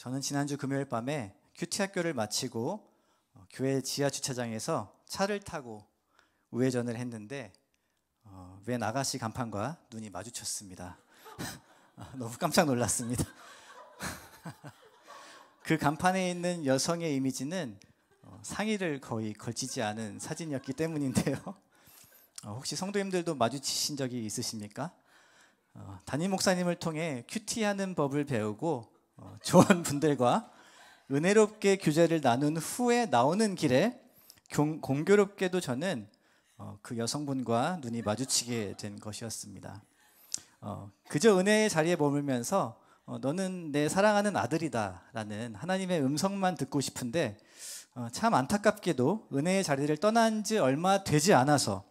저는 지난주 금요일 밤에 큐티 학교를 마치고 교회 지하 주차장에서 차를 타고 우회전을 했는데 웬 아가씨 간판과 눈이 마주쳤습니다. 너무 깜짝 놀랐습니다. 그 간판에 있는 여성의 이미지는 상의를 거의 걸치지 않은 사진이었기 때문인데요. 혹시 성도님들도 마주치신 적이 있으십니까? 담임 목사님을 통해 큐티하는 법을 배우고 좋은 분들과 은혜롭게 교제를 나눈 후에 나오는 길에 공교롭게도 저는 그 여성분과 눈이 마주치게 된 것이었습니다. 그저 은혜의 자리에 머물면서 너는 내 사랑하는 아들이다 라는 하나님의 음성만 듣고 싶은데 참 안타깝게도 은혜의 자리를 떠난 지 얼마 되지 않아서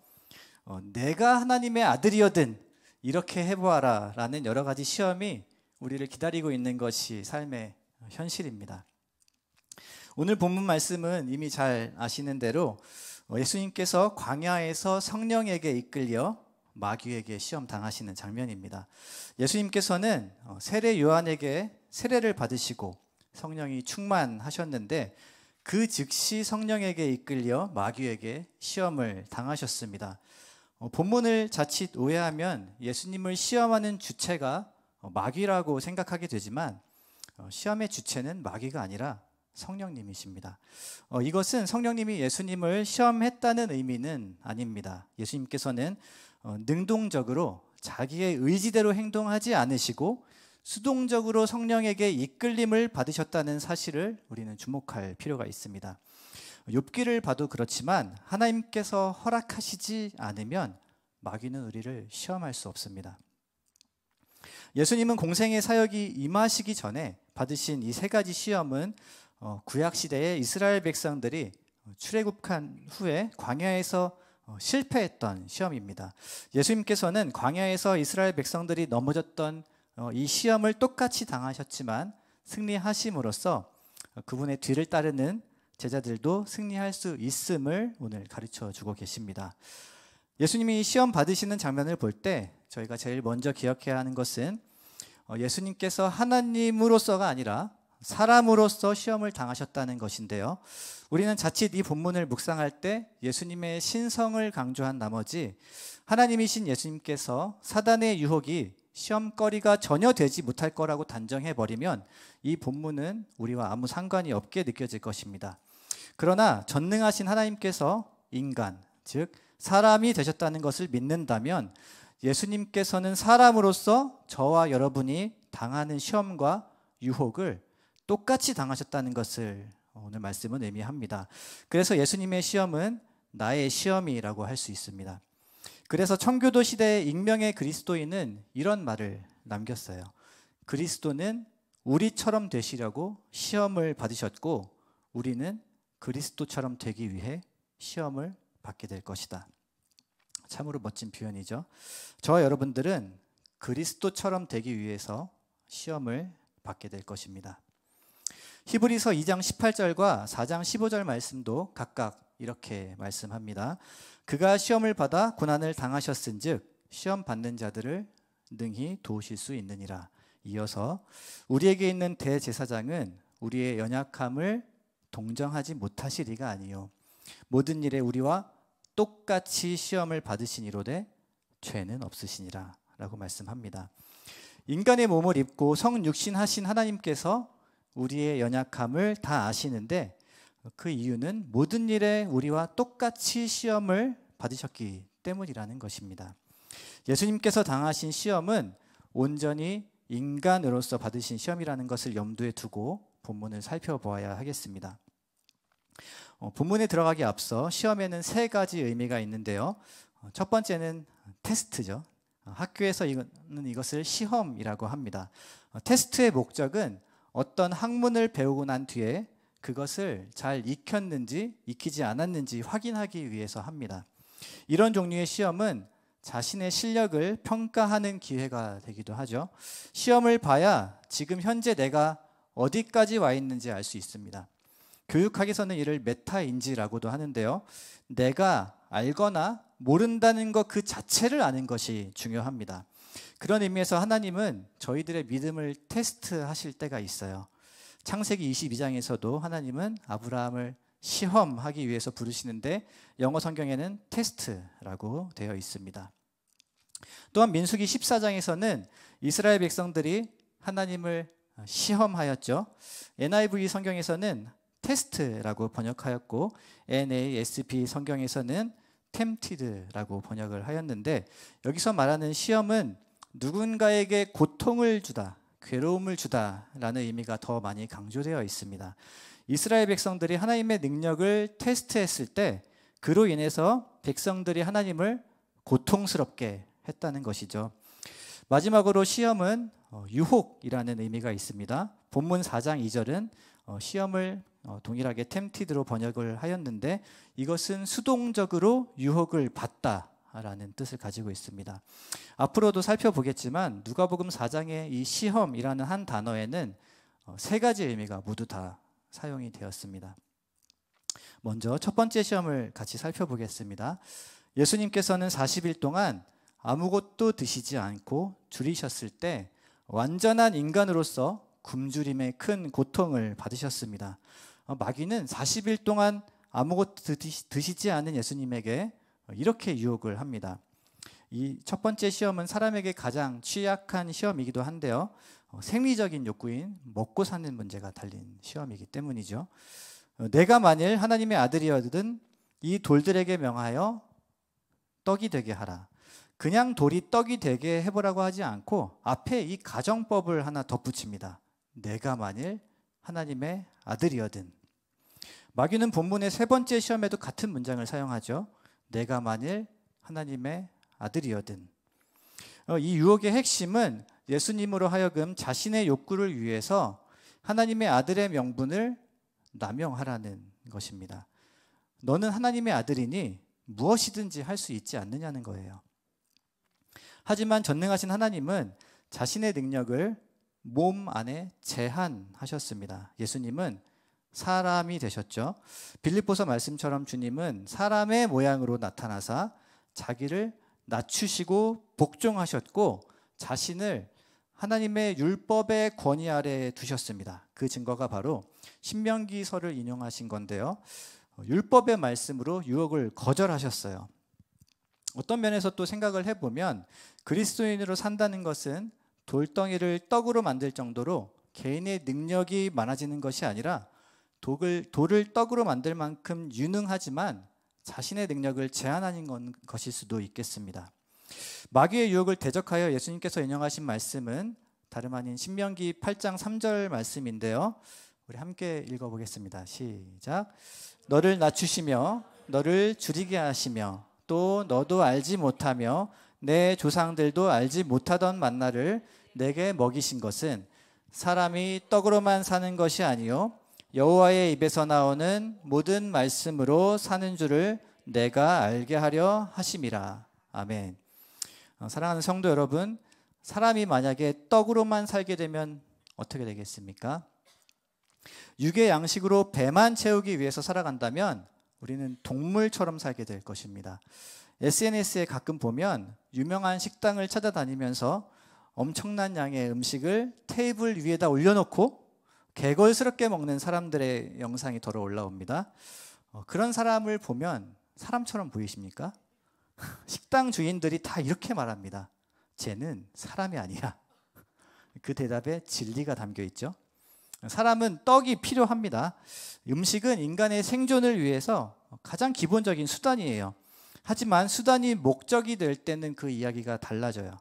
내가 하나님의 아들이거든 이렇게 해보아라 라는 여러 가지 시험이 우리를 기다리고 있는 것이 삶의 현실입니다. 오늘 본문 말씀은 이미 잘 아시는 대로 예수님께서 광야에서 성령에게 이끌려 마귀에게 시험 당하시는 장면입니다. 예수님께서는 세례 요한에게 세례를 받으시고 성령이 충만하셨는데 그 즉시 성령에게 이끌려 마귀에게 시험을 당하셨습니다. 본문을 자칫 오해하면 예수님을 시험하는 주체가 마귀라고 생각하게 되지만 시험의 주체는 마귀가 아니라 성령님이십니다. 이것은 성령님이 예수님을 시험했다는 의미는 아닙니다. 예수님께서는 능동적으로 자기의 의지대로 행동하지 않으시고 수동적으로 성령에게 이끌림을 받으셨다는 사실을 우리는 주목할 필요가 있습니다. 욥기를 봐도 그렇지만 하나님께서 허락하시지 않으면 마귀는 우리를 시험할 수 없습니다. 예수님은 공생의 사역이 임하시기 전에 받으신 이 세 가지 시험은 구약시대의 이스라엘 백성들이 출애굽한 후에 광야에서 실패했던 시험입니다. 예수님께서는 광야에서 이스라엘 백성들이 넘어졌던 이 시험을 똑같이 당하셨지만 승리하심으로써 그분의 뒤를 따르는 제자들도 승리할 수 있음을 오늘 가르쳐 주고 계십니다. 예수님이 시험 받으시는 장면을 볼 때 저희가 제일 먼저 기억해야 하는 것은 예수님께서 하나님으로서가 아니라 사람으로서 시험을 당하셨다는 것인데요. 우리는 자칫 이 본문을 묵상할 때 예수님의 신성을 강조한 나머지 하나님이신 예수님께서 사단의 유혹이 시험거리가 전혀 되지 못할 거라고 단정해버리면 이 본문은 우리와 아무 상관이 없게 느껴질 것입니다. 그러나 전능하신 하나님께서 인간, 즉 사람이 되셨다는 것을 믿는다면 예수님께서는 사람으로서 저와 여러분이 당하는 시험과 유혹을 똑같이 당하셨다는 것을 오늘 말씀은 의미합니다. 그래서 예수님의 시험은 나의 시험이라고 할 수 있습니다. 그래서 청교도 시대의 익명의 그리스도인은 이런 말을 남겼어요. 그리스도는 우리처럼 되시려고 시험을 받으셨고 우리는 그리스도처럼 되기 위해 시험을 받게 될 것이다. 참으로 멋진 표현이죠. 저와 여러분들은 그리스도처럼 되기 위해서 시험을 받게 될 것입니다. 히브리서 2장 18절과 4장 15절 말씀도 각각 이렇게 말씀합니다. 그가 시험을 받아 고난을 당하셨은즉 시험 받는 자들을 능히 도우실 수 있느니라. 이어서 우리에게 있는 대제사장은 우리의 연약함을 동정하지 못하시리가 아니요 모든 일에 우리와 똑같이 시험을 받으시니로되 죄는 없으시니라 라고 말씀합니다. 인간의 몸을 입고 성육신하신 하나님께서 우리의 연약함을 다 아시는데 그 이유는 모든 일에 우리와 똑같이 시험을 받으셨기 때문이라는 것입니다. 예수님께서 당하신 시험은 온전히 인간으로서 받으신 시험이라는 것을 염두에 두고 본문을 살펴보아야 하겠습니다. 본문에 들어가기 앞서 시험에는 세 가지 의미가 있는데요. 첫 번째는 테스트죠. 학교에서는 이것을 시험이라고 합니다. 테스트의 목적은 어떤 학문을 배우고 난 뒤에 그것을 잘 익혔는지 익히지 않았는지 확인하기 위해서 합니다. 이런 종류의 시험은 자신의 실력을 평가하는 기회가 되기도 하죠. 시험을 봐야 지금 현재 내가 어디까지 와 있는지 알 수 있습니다. 교육학에서는 이를 메타인지라고도 하는데요. 내가 알거나 모른다는 것 그 자체를 아는 것이 중요합니다. 그런 의미에서 하나님은 저희들의 믿음을 테스트하실 때가 있어요. 창세기 22장에서도 하나님은 아브라함을 시험하기 위해서 부르시는데 영어 성경에는 테스트라고 되어 있습니다. 또한 민수기 14장에서는 이스라엘 백성들이 하나님을 시험하였죠. NIV 성경에서는 테스트라고 번역하였고 NASB 성경에서는 tempted라고 번역을 하였는데, 여기서 말하는 시험은 누군가에게 고통을 주다, 괴로움을 주다라는 의미가 더 많이 강조되어 있습니다. 이스라엘 백성들이 하나님의 능력을 테스트했을 때 그로 인해서 백성들이 하나님을 고통스럽게 했다는 것이죠. 마지막으로 시험은 유혹이라는 의미가 있습니다. 본문 4장 2절은 시험을 동일하게 tempted로 번역을 하였는데, 이것은 수동적으로 유혹을 받다라는 뜻을 가지고 있습니다. 앞으로도 살펴보겠지만 누가복음 4장의 이 시험이라는 한 단어에는 세 가지 의미가 모두 다 사용이 되었습니다. 먼저 첫 번째 시험을 같이 살펴보겠습니다. 예수님께서는 40일 동안 아무것도 드시지 않고 줄이셨을 때 완전한 인간으로서 굶주림의 큰 고통을 받으셨습니다. 마귀는 40일 동안 아무것도 드시지 않은 예수님에게 이렇게 유혹을 합니다. 이 첫 번째 시험은 사람에게 가장 취약한 시험이기도 한데요, 생리적인 욕구인 먹고 사는 문제가 달린 시험이기 때문이죠. 내가 만일 하나님의 아들이거든 이 돌들에게 명하여 떡이 되게 하라. 그냥 돌이 떡이 되게 해보라고 하지 않고 앞에 이 가정법을 하나 덧붙입니다. 내가 만일 하나님의 아들이거든. 마귀는 본문의 세 번째 시험에도 같은 문장을 사용하죠. 내가 만일 하나님의 아들이거든. 이 유혹의 핵심은 예수님으로 하여금 자신의 욕구를 위해서 하나님의 아들의 명분을 남용하라는 것입니다. 너는 하나님의 아들이니 무엇이든지 할 수 있지 않느냐는 거예요. 하지만 전능하신 하나님은 자신의 능력을 몸 안에 제한하셨습니다. 예수님은 사람이 되셨죠. 빌립보서 말씀처럼 주님은 사람의 모양으로 나타나사 자기를 낮추시고 복종하셨고 자신을 하나님의 율법의 권위 아래에 두셨습니다. 그 증거가 바로 신명기서를 인용하신 건데요, 율법의 말씀으로 유혹을 거절하셨어요. 어떤 면에서 또 생각을 해보면 그리스도인으로 산다는 것은 돌덩이를 떡으로 만들 정도로 개인의 능력이 많아지는 것이 아니라 돌을 떡으로 만들 만큼 유능하지만 자신의 능력을 제한하는 것일 수도 있겠습니다. 마귀의 유혹을 대적하여 예수님께서 인용하신 말씀은 다름 아닌 신명기 8장 3절 말씀인데요, 우리 함께 읽어보겠습니다. 시작. 너를 낮추시며 너를 줄이게 하시며 또 너도 알지 못하며 내 조상들도 알지 못하던 만나를 내게 먹이신 것은 사람이 떡으로만 사는 것이 아니요 여호와의 입에서 나오는 모든 말씀으로 사는 줄을 내가 알게 하려 하심이라. 아멘. 사랑하는 성도 여러분, 사람이 만약에 떡으로만 살게 되면 어떻게 되겠습니까? 육의 양식으로 배만 채우기 위해서 살아간다면 우리는 동물처럼 살게 될 것입니다. SNS에 가끔 보면 유명한 식당을 찾아다니면서 엄청난 양의 음식을 테이블 위에다 올려놓고 개걸스럽게 먹는 사람들의 영상이 덜어 올라옵니다. 그런 사람을 보면 사람처럼 보이십니까? 식당 주인들이 다 이렇게 말합니다. 쟤는 사람이 아니야. 그 대답에 진리가 담겨 있죠. 사람은 떡이 필요합니다. 음식은 인간의 생존을 위해서 가장 기본적인 수단이에요. 하지만 수단이 목적이 될 때는 그 이야기가 달라져요.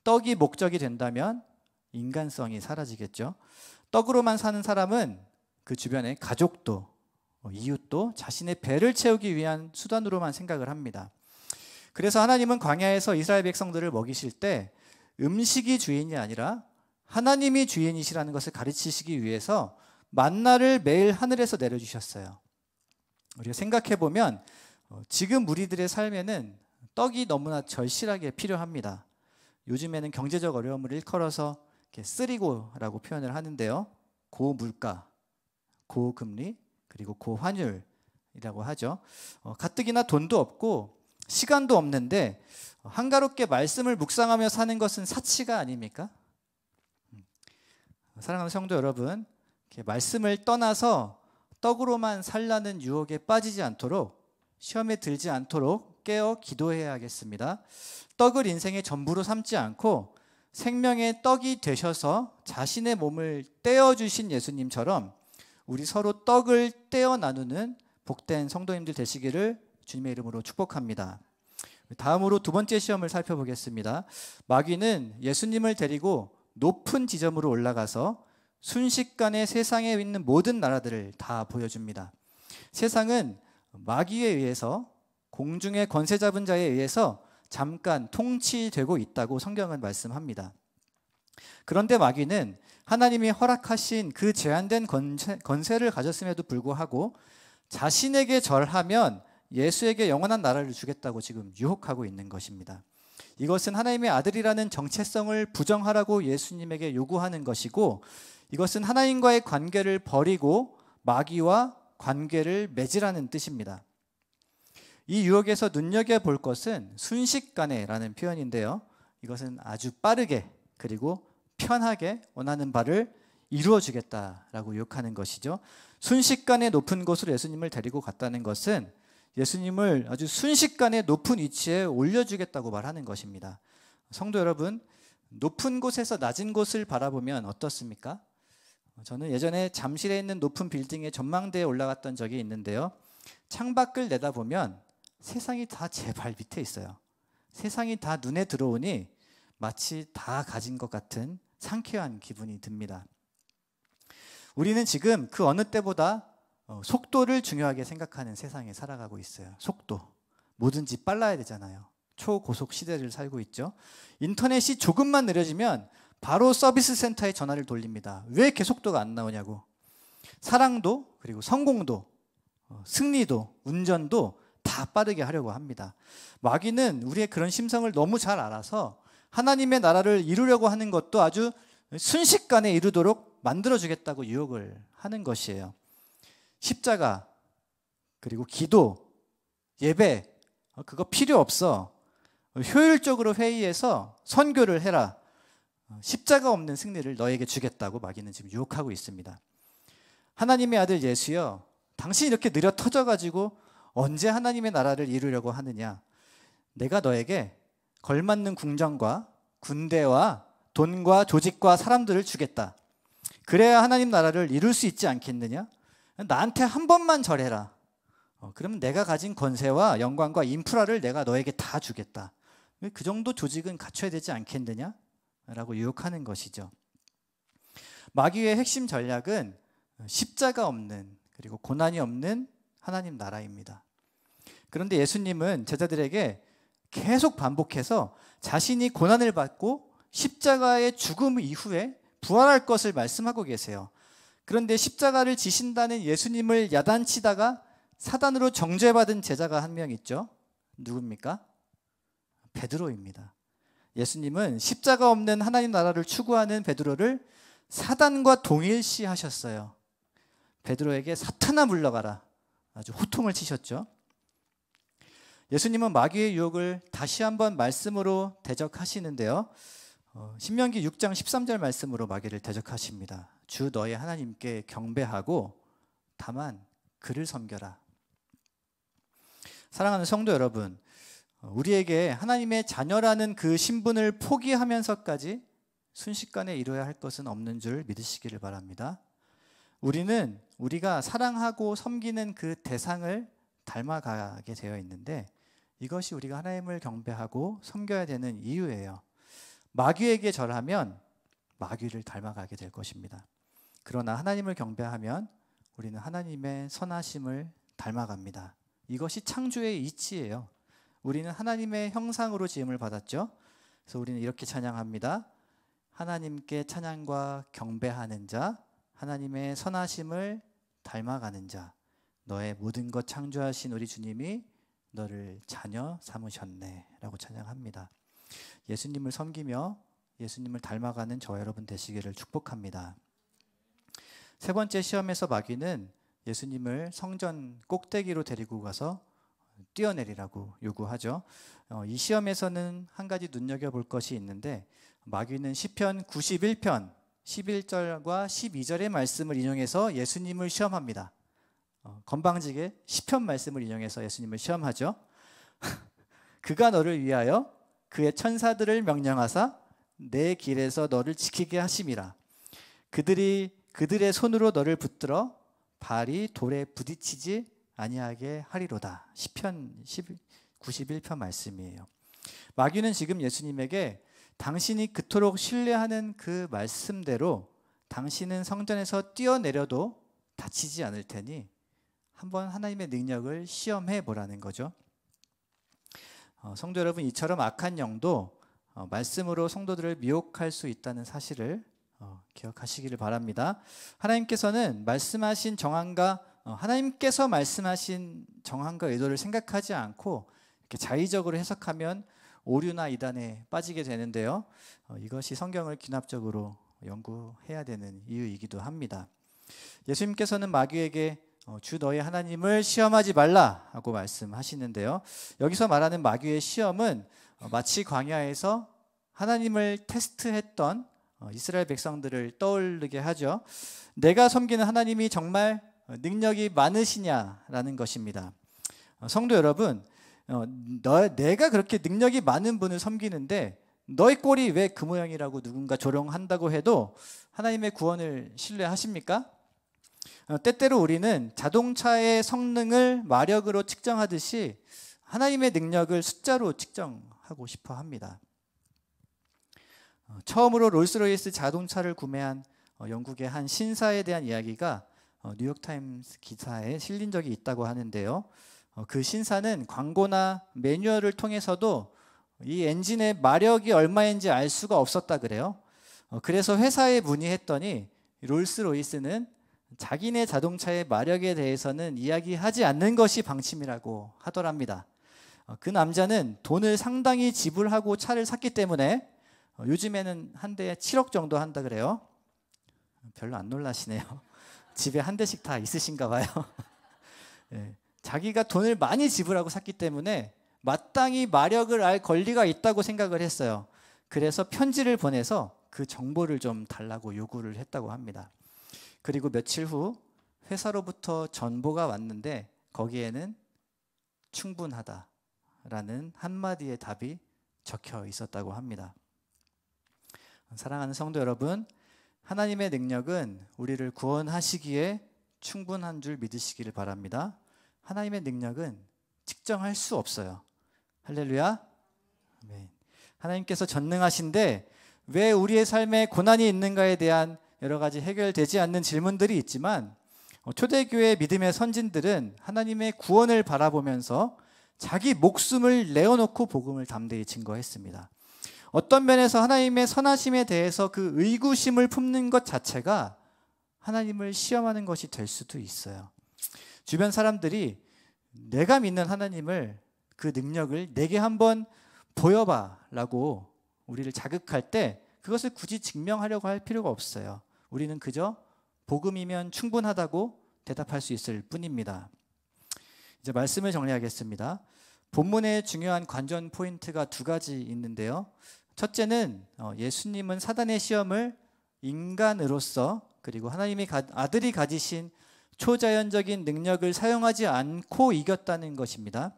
떡이 목적이 된다면 인간성이 사라지겠죠. 떡으로만 사는 사람은 그 주변의 가족도 이웃도 자신의 배를 채우기 위한 수단으로만 생각을 합니다. 그래서 하나님은 광야에서 이스라엘 백성들을 먹이실 때 음식이 주인이 아니라 하나님이 주인이시라는 것을 가르치시기 위해서 만나를 매일 하늘에서 내려주셨어요. 우리가 생각해보면 지금 우리들의 삶에는 떡이 너무나 절실하게 필요합니다. 요즘에는 경제적 어려움을 일컬어서 쓰리고라고 표현을 하는데요, 고물가, 고금리, 그리고 고환율이라고 하죠. 가뜩이나 돈도 없고 시간도 없는데 한가롭게 말씀을 묵상하며 사는 것은 사치가 아닙니까? 사랑하는 성도 여러분, 말씀을 떠나서 떡으로만 살라는 유혹에 빠지지 않도록, 시험에 들지 않도록 깨어 기도해야겠습니다. 떡을 인생의 전부로 삼지 않고 생명의 떡이 되셔서 자신의 몸을 떼어주신 예수님처럼 우리 서로 떡을 떼어 나누는 복된 성도님들 되시기를 주님의 이름으로 축복합니다. 다음으로 두 번째 시험을 살펴보겠습니다. 마귀는 예수님을 데리고 높은 지점으로 올라가서 순식간에 세상에 있는 모든 나라들을 다 보여줍니다. 세상은 마귀에 의해서, 공중의 권세 잡은 자에 의해서 잠깐 통치되고 있다고 성경은 말씀합니다. 그런데 마귀는 하나님이 허락하신 그 제한된 권세를 가졌음에도 불구하고 자신에게 절하면 예수에게 영원한 나라를 주겠다고 지금 유혹하고 있는 것입니다. 이것은 하나님의 아들이라는 정체성을 부정하라고 예수님에게 요구하는 것이고, 이것은 하나님과의 관계를 버리고 마귀와 관계를 맺으라는 뜻입니다. 이 유혹에서 눈여겨볼 것은 순식간에라는 표현인데요. 이것은 아주 빠르게 그리고 편하게 원하는 바를 이루어주겠다라고 유혹하는 것이죠. 순식간에 높은 곳으로 예수님을 데리고 갔다는 것은 예수님을 아주 순식간에 높은 위치에 올려주겠다고 말하는 것입니다. 성도 여러분, 높은 곳에서 낮은 곳을 바라보면 어떻습니까? 저는 예전에 잠실에 있는 높은 빌딩의 전망대에 올라갔던 적이 있는데요. 창밖을 내다보면 세상이 다 제 발 밑에 있어요. 세상이 다 눈에 들어오니 마치 다 가진 것 같은 상쾌한 기분이 듭니다. 우리는 지금 그 어느 때보다 속도를 중요하게 생각하는 세상에 살아가고 있어요. 속도. 뭐든지 빨라야 되잖아요. 초고속 시대를 살고 있죠. 인터넷이 조금만 느려지면 바로 서비스 센터에 전화를 돌립니다. 왜 이렇게 속도가 안 나오냐고. 사랑도, 그리고 성공도, 승리도, 운전도 다 빠르게 하려고 합니다. 마귀는 우리의 그런 심성을 너무 잘 알아서 하나님의 나라를 이루려고 하는 것도 아주 순식간에 이루도록 만들어주겠다고 유혹을 하는 것이에요. 십자가, 그리고 기도, 예배, 그거 필요 없어. 효율적으로 회의해서 선교를 해라. 십자가 없는 승리를 너에게 주겠다고 마귀는 지금 유혹하고 있습니다. 하나님의 아들 예수여, 당신이 이렇게 느려 터져가지고 언제 하나님의 나라를 이루려고 하느냐. 내가 너에게 걸맞는 궁정과 군대와 돈과 조직과 사람들을 주겠다. 그래야 하나님 나라를 이룰 수 있지 않겠느냐. 나한테 한 번만 절해라. 그러면 내가 가진 권세와 영광과 인프라를 내가 너에게 다 주겠다. 그 정도 조직은 갖춰야 되지 않겠느냐? 라고 유혹하는 것이죠. 마귀의 핵심 전략은 십자가 없는, 그리고 고난이 없는 하나님 나라입니다. 그런데 예수님은 제자들에게 계속 반복해서 자신이 고난을 받고 십자가의 죽음 이후에 부활할 것을 말씀하고 계세요. 그런데 십자가를 지신다는 예수님을 야단치다가 사단으로 정죄받은 제자가 한 명 있죠. 누굽니까? 베드로입니다. 예수님은 십자가 없는 하나님 나라를 추구하는 베드로를 사단과 동일시하셨어요. 베드로에게 사탄아 물러가라. 아주 호통을 치셨죠. 예수님은 마귀의 유혹을 다시 한번 말씀으로 대적하시는데요. 신명기 6장 13절 말씀으로 마귀를 대적하십니다. 주 너의 하나님께 경배하고 다만 그를 섬겨라. 사랑하는 성도 여러분, 우리에게 하나님의 자녀라는 그 신분을 포기하면서까지 순식간에 이루어야 할 것은 없는 줄 믿으시기를 바랍니다. 우리는 우리가 사랑하고 섬기는 그 대상을 닮아가게 되어 있는데, 이것이 우리가 하나님을 경배하고 섬겨야 되는 이유예요. 마귀에게 절하면 마귀를 닮아가게 될 것입니다. 그러나 하나님을 경배하면 우리는 하나님의 선하심을 닮아갑니다. 이것이 창조의 이치예요. 우리는 하나님의 형상으로 지음을 받았죠. 그래서 우리는 이렇게 찬양합니다. 하나님께 찬양과 경배하는 자, 하나님의 선하심을 닮아가는 자, 너의 모든 것 창조하신 우리 주님이 너를 자녀 삼으셨네 라고 찬양합니다. 예수님을 섬기며 예수님을 닮아가는 저와 여러분 되시기를 축복합니다. 세 번째 시험에서 마귀는 예수님을 성전 꼭대기로 데리고 가서 뛰어내리라고 요구하죠. 이 시험에서는 한 가지 눈여겨볼 것이 있는데, 마귀는 시편 91편 11절과 12절의 말씀을 인용해서 예수님을 시험합니다. 건방지게 시편 말씀을 인용해서 예수님을 시험하죠. 그가 너를 위하여 그의 천사들을 명령하사 내 길에서 너를 지키게 하심이라. 그들의 손으로 너를 붙들어 발이 돌에 부딪히지 아니하게 하리로다. 시편 91편 말씀이에요. 마귀는 지금 예수님에게 당신이 그토록 신뢰하는 그 말씀대로 당신은 성전에서 뛰어내려도 다치지 않을 테니 한번 하나님의 능력을 시험해 보라는 거죠. 성도 여러분, 이처럼 악한 영도 말씀으로 성도들을 미혹할 수 있다는 사실을 기억하시기를 바랍니다. 하나님께서 말씀하신 정황과 의도를 생각하지 않고 이렇게 자의적으로 해석하면 오류나 이단에 빠지게 되는데요. 이것이 성경을 귀납적으로 연구해야 되는 이유이기도 합니다. 예수님께서는 마귀에게 주 너의 하나님을 시험하지 말라 하고 말씀하시는데요. 여기서 말하는 마귀의 시험은 마치 광야에서 하나님을 테스트했던 이스라엘 백성들을 떠올리게 하죠. 내가 섬기는 하나님이 정말 능력이 많으시냐라는 것입니다. 성도 여러분, 내가 그렇게 능력이 많은 분을 섬기는데 너의 꼴이 왜 그 모양이라고 누군가 조롱한다고 해도 하나님의 구원을 신뢰하십니까? 때때로 우리는 자동차의 성능을 마력으로 측정하듯이 하나님의 능력을 숫자로 측정하고 싶어 합니다. 처음으로 롤스로이스 자동차를 구매한 영국의 한 신사에 대한 이야기가 뉴욕타임스 기사에 실린 적이 있다고 하는데요. 그 신사는 광고나 매뉴얼을 통해서도 이 엔진의 마력이 얼마인지 알 수가 없었다 그래요. 그래서 회사에 문의했더니 롤스로이스는 자기네 자동차의 마력에 대해서는 이야기하지 않는 것이 방침이라고 하더랍니다. 그 남자는 돈을 상당히 지불하고 차를 샀기 때문에 요즘에는 한 대에 7억 정도 한다 그래요. 별로 안 놀라시네요. 집에 한 대씩 다 있으신가 봐요. 네, 자기가 돈을 많이 지불하고 샀기 때문에 마땅히 마력을 알 권리가 있다고 생각을 했어요. 그래서 편지를 보내서 그 정보를 좀 달라고 요구를 했다고 합니다. 그리고 며칠 후 회사로부터 전보가 왔는데 거기에는 충분하다라는 한마디의 답이 적혀 있었다고 합니다. 사랑하는 성도 여러분, 하나님의 능력은 우리를 구원하시기에 충분한 줄 믿으시기를 바랍니다. 하나님의 능력은 측정할 수 없어요. 할렐루야. 아멘. 하나님께서 전능하신데 왜 우리의 삶에 고난이 있는가에 대한 여러 가지 해결되지 않는 질문들이 있지만 초대교회 믿음의 선진들은 하나님의 구원을 바라보면서 자기 목숨을 내어놓고 복음을 담대히 증거했습니다. 어떤 면에서 하나님의 선하심에 대해서 그 의구심을 품는 것 자체가 하나님을 시험하는 것이 될 수도 있어요. 주변 사람들이 내가 믿는 하나님을, 그 능력을 내게 한번 보여봐 라고 우리를 자극할 때 그것을 굳이 증명하려고 할 필요가 없어요. 우리는 그저 복음이면 충분하다고 대답할 수 있을 뿐입니다. 이제 말씀을 정리하겠습니다. 본문의 중요한 관전 포인트가 두 가지 있는데요. 첫째는 예수님은 사단의 시험을 인간으로서 그리고 하나님의 아들이 가지신 초자연적인 능력을 사용하지 않고 이겼다는 것입니다.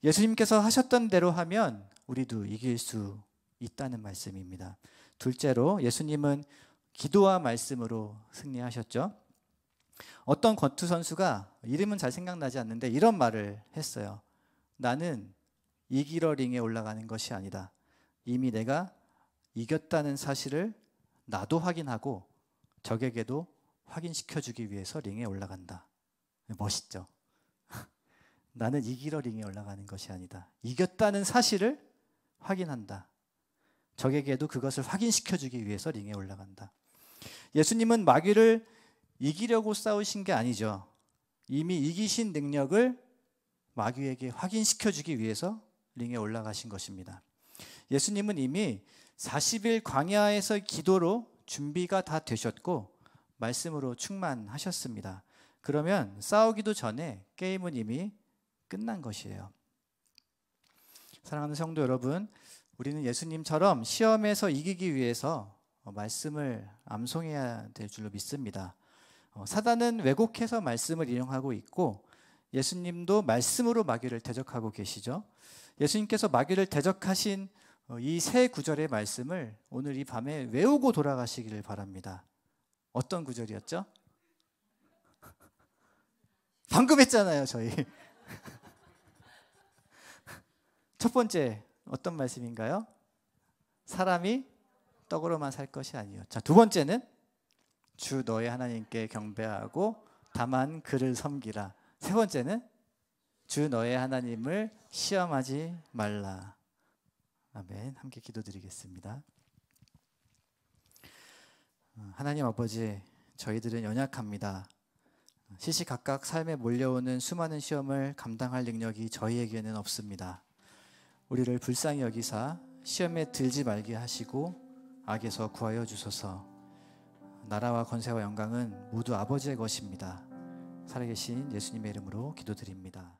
예수님께서 하셨던 대로 하면 우리도 이길 수 있다는 말씀입니다. 둘째로 예수님은 기도와 말씀으로 승리하셨죠. 어떤 권투 선수가 이름은 잘 생각나지 않는데 이런 말을 했어요. 나는 이기러 링에 올라가는 것이 아니다. 이미 내가 이겼다는 사실을 나도 확인하고 적에게도 확인시켜주기 위해서 링에 올라간다. 멋있죠? 나는 이기러 링에 올라가는 것이 아니다. 이겼다는 사실을 확인한다. 적에게도 그것을 확인시켜주기 위해서 링에 올라간다. 예수님은 마귀를 이기려고 싸우신 게 아니죠. 이미 이기신 능력을 마귀에게 확인시켜주기 위해서 링에 올라가신 것입니다. 예수님은 이미 40일 광야에서 기도로 준비가 다 되셨고 말씀으로 충만하셨습니다. 그러면 싸우기도 전에 게임은 이미 끝난 것이에요. 사랑하는 성도 여러분, 우리는 예수님처럼 시험에서 이기기 위해서 말씀을 암송해야 될 줄로 믿습니다. 사단은 왜곡해서 말씀을 인용하고 있고 예수님도 말씀으로 마귀를 대적하고 계시죠. 예수님께서 마귀를 대적하신 이 세 구절의 말씀을 오늘 이 밤에 외우고 돌아가시기를 바랍니다. 어떤 구절이었죠? 방금 했잖아요, 저희. 첫 번째 어떤 말씀인가요? 사람이 떡으로만 살 것이 아니요. 자, 두 번째는 주 너의 하나님께 경배하고 다만 그를 섬기라. 세 번째는 주 너의 하나님을 시험하지 말라. 아멘. 함께 기도드리겠습니다. 하나님 아버지, 저희들은 연약합니다. 시시각각 삶에 몰려오는 수많은 시험을 감당할 능력이 저희에게는 없습니다. 우리를 불쌍히 여기사 시험에 들지 말게 하시고 악에서 구하여 주소서. 나라와 권세와 영광은 모두 아버지의 것입니다. 살아계신 예수님의 이름으로 기도드립니다.